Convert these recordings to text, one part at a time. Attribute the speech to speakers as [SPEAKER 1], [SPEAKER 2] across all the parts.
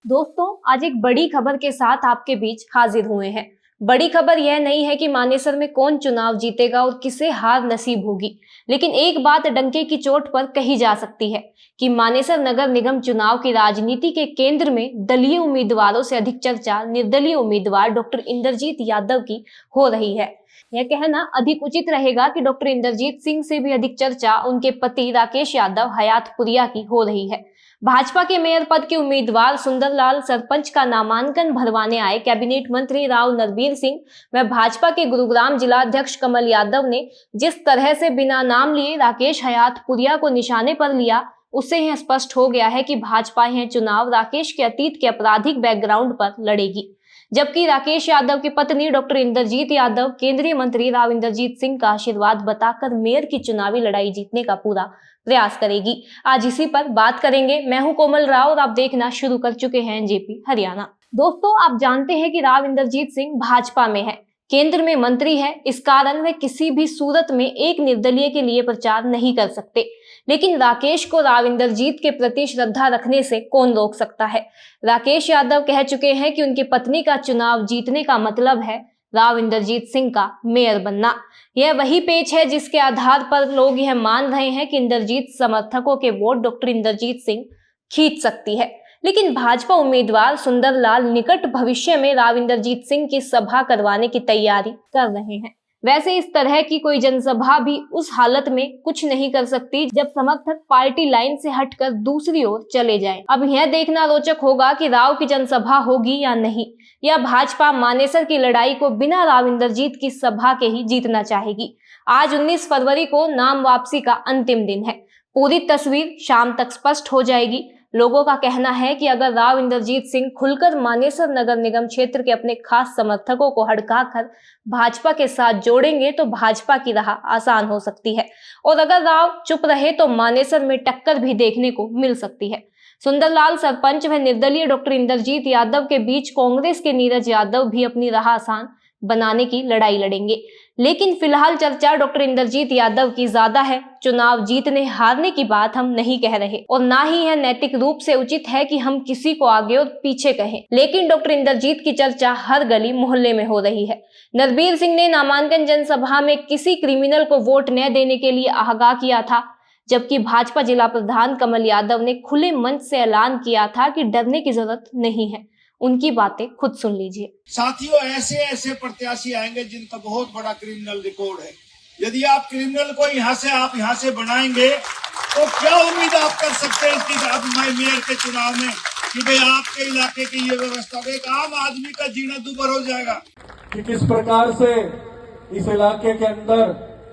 [SPEAKER 1] दोस्तों, आज एक बड़ी खबर के साथ आपके बीच हाजिर हुए हैं। बड़ी खबर यह नहीं है कि मानेसर में कौन चुनाव जीतेगा और किसे हार नसीब होगी, लेकिन एक बात डंके की चोट पर कही जा सकती है कि मानेसर नगर निगम चुनाव की राजनीति के केंद्र में दलीय उम्मीदवारों से अधिक चर्चा निर्दलीय उम्मीदवार डॉक्टर इंद्रजीत यादव की हो रही है। यह कहना अधिक उचित रहेगा कि डॉक्टर इंद्रजीत सिंह से भी अधिक चर्चा उनके पति राकेश यादव हयातपुरिया की हो रही है। भाजपा के मेयर पद के उम्मीदवार सुंदरलाल सरपंच का नामांकन भरवाने आए कैबिनेट मंत्री राव नरबीर सिंह व भाजपा के गुरुग्राम जिला अध्यक्ष कमल यादव ने जिस तरह से बिना नाम लिए राकेश हयातपुरिया को निशाने पर लिया, उससे यह स्पष्ट हो गया है कि भाजपा यह चुनाव राकेश के अतीत के आपराधिक बैकग्राउंड पर लड़ेगी, जबकि राकेश यादव की पत्नी डॉक्टर इंद्रजीत यादव केंद्रीय मंत्री राव इंद्रजीत सिंह का आशीर्वाद बताकर मेयर की चुनावी लड़ाई जीतने का पूरा प्रयास करेगी। आज इसी पर बात करेंगे। मैं हूं कोमल राव और आप देखना शुरू कर चुके हैं जेपी हरियाणा। दोस्तों, आप जानते हैं कि राव इंद्रजीत सिंह भाजपा में है, केंद्र में मंत्री है। इस कारण वे किसी भी सूरत में एक निर्दलीय के लिए प्रचार नहीं कर सकते, लेकिन राकेश को राव इंद्रजीत के प्रति श्रद्धा रखने से कौन रोक सकता है। राकेश यादव कह चुके हैं कि उनकी पत्नी का चुनाव जीतने का मतलब है राव इंद्रजीत सिंह का मेयर बनना। यह वही पेच है जिसके आधार पर लोग यह मान रहे हैं कि इंद्रजीत समर्थकों के वोट डॉक्टर इंद्रजीत सिंह खींच सकती है। लेकिन भाजपा उम्मीदवार सुंदरलाल निकट भविष्य में राव इंद्रजीत सिंह की सभा करवाने की तैयारी कर रहे हैं। वैसे इस तरह की कोई जनसभा भी उस हालत में कुछ नहीं कर सकती जब समर्थक पार्टी लाइन से हटकर दूसरी ओर चले जाएं। अब यह देखना रोचक होगा कि राव की जनसभा होगी या नहीं, या भाजपा मानेसर की लड़ाई को बिना राव इंद्रजीत की सभा के ही जीतना चाहेगी। आज 19 फरवरी को नाम वापसी का अंतिम दिन है। पूरी तस्वीर शाम तक स्पष्ट हो जाएगी। लोगों का कहना है कि अगर राव इंद्रजीत सिंह खुलकर मानेसर नगर निगम क्षेत्र के अपने खास समर्थकों को हड़काकर भाजपा के साथ जोड़ेंगे तो भाजपा की राह आसान हो सकती है, और अगर राव चुप रहे तो मानेसर में टक्कर भी देखने को मिल सकती है। सुंदरलाल सरपंच व निर्दलीय डॉक्टर इंद्रजीत यादव के बीच कांग्रेस के नीरज यादव भी अपनी राह आसान बनाने की लड़ाई लड़ेंगे, लेकिन फिलहाल चर्चा डॉक्टर इंद्रजीत यादव की ज्यादा है। चुनाव जीतने हारने की बात हम नहीं कह रहे और ना ही यह नैतिक रूप से उचित है कि हम किसी को आगे और पीछे कहें, लेकिन डॉक्टर इंद्रजीत की चर्चा हर गली मोहल्ले में हो रही है। नरबीर सिंह ने नामांकन जनसभा में किसी क्रिमिनल को वोट न देने के लिए आगाह किया था, जबकि भाजपा जिला प्रधान कमल यादव ने खुले मंच से ऐलान किया था कि डरने की जरूरत नहीं है। उनकी बातें खुद सुन लीजिए।
[SPEAKER 2] साथियों, ऐसे ऐसे प्रत्याशी आएंगे जिनका बहुत बड़ा क्रिमिनल रिकॉर्ड है। यदि आप क्रिमिनल को आप यहाँ से बनाएंगे तो क्या उम्मीद आप कर सकते हैं इसकी आप मेयर के चुनाव में कि भाई आपके इलाके की ये व्यवस्था एक आम आदमी का जीना दुभर हो जाएगा।
[SPEAKER 3] कि किस प्रकार से इस इलाके के अंदर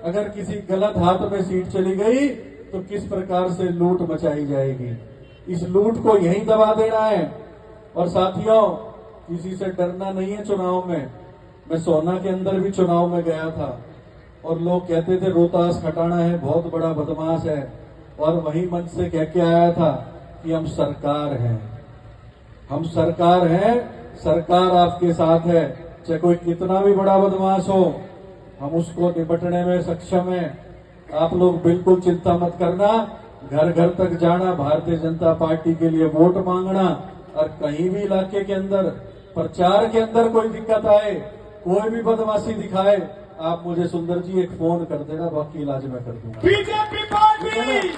[SPEAKER 3] अगर किसी गलत हाथ में सीट चली गई तो किस प्रकार से लूट मचाई जाएगी। इस लूट को यहीं दबा देना है। और साथियों, किसी से डरना नहीं है चुनाव में। मैं सोना के अंदर भी चुनाव में गया था और लोग कहते थे रोहतास खटाना है, बहुत बड़ा बदमाश है, और वही मंच से कह के आया था कि हम सरकार हैं, हम सरकार हैं, सरकार आपके साथ है, चाहे कोई कितना भी बड़ा बदमाश हो, हम उसको निपटने में सक्षम है। आप लोग बिल्कुल चिंता मत करना। घर घर तक जाना, भारतीय जनता पार्टी के लिए वोट मांगना, और कहीं भी इलाके के अंदर प्रचार के अंदर कोई दिक्कत आए, कोई भी बदमाशी दिखाए, आप मुझे सुंदर जी एक फोन कर देना, बाकी इलाज मैं कर दूंगा। BJP party.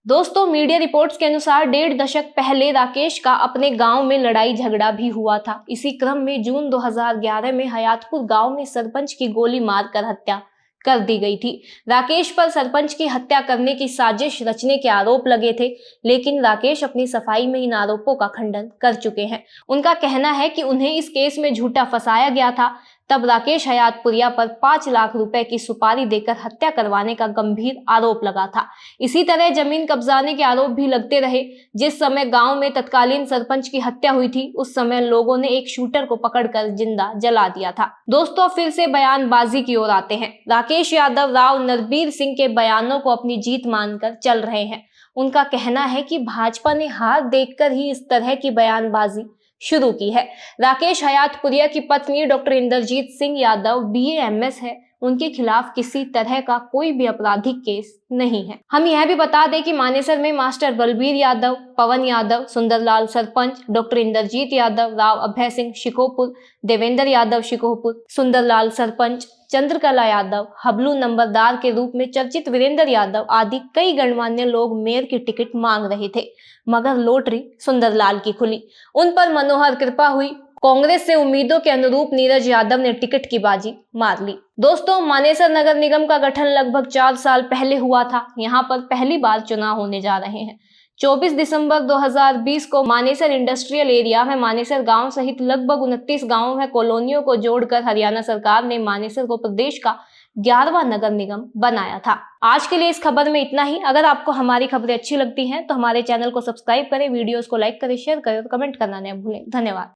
[SPEAKER 1] दोस्तों, मीडिया रिपोर्ट्स के अनुसार 1.5 दशक पहले राकेश का अपने गांव में लड़ाई झगड़ा भी हुआ था। इसी क्रम में जून 2011 में हयातपुर गांव में सरपंच की गोली मारकर हत्या कर दी गई थी। राकेश पर सरपंच की हत्या करने की साजिश रचने के आरोप लगे थे, लेकिन राकेश अपनी सफाई में इन आरोपों का खंडन कर चुके हैं। उनका कहना है कि उन्हें इस केस में झूठा फंसाया गया था। तब राकेश हयातपुरिया पर 5 लाख रुपए की सुपारी देकर हत्या करवाने का गंभीर आरोप लगा था। इसी तरह जमीन कब्जाने के आरोप भी लगते रहे। जिस समय गांव में तत्कालीन सरपंच की हत्या हुई थी, उस समय लोगों ने एक शूटर को पकड़कर जिंदा जला दिया था। दोस्तों, फिर से बयानबाजी की ओर आते हैं। राकेश यादव राव नरबीर सिंह के बयानों को अपनी जीत मानकर चल रहे हैं। उनका कहना है कि भाजपा ने हार देखकर ही इस तरह की बयानबाजी शुरू की है। राकेश हयातपुरिया की पत्नी doctor Inderjit Singh Yadav BA MS है। उनके खिलाफ किसी तरह का कोई भी आपराधिक केस नहीं है। हम यह भी बता दें कि मानेसर में मास्टर बलबीर यादव, पवन यादव, सुंदरलाल सरपंच, डॉक्टर इंद्रजीत यादव, राव अभय सिंह शिकोहपुर, देवेंद्र यादव शिकोहपुर, सुंदरलाल सरपंच, चंद्रकला यादव, हबलू नंबरदार के रूप में चर्चित वीरेंद्र यादव आदि कई गणमान्य लोग मेयर की टिकट मांग रहे थे, मगर लॉटरी सुंदरलाल की खुली। उन पर मनोहर कृपा हुई। कांग्रेस से उम्मीदों के अनुरूप नीरज यादव ने टिकट की बाजी मार ली। दोस्तों, मानेसर नगर निगम का गठन लगभग 4 साल पहले हुआ था। यहाँ पर पहली बार चुनाव होने जा रहे हैं। 24 दिसंबर 2020 को मानेसर इंडस्ट्रियल एरिया में मानेसर गांव सहित लगभग 29 गांवों में कॉलोनियों को जोड़कर हरियाणा सरकार ने मानेसर को प्रदेश का 11वां नगर निगम बनाया था। आज के लिए इस खबर में इतना ही। अगर आपको हमारी खबरें अच्छी लगती हैं तो हमारे चैनल को सब्सक्राइब करें, वीडियोस को लाइक करें, शेयर करें और कमेंट करना न भूलें। धन्यवाद।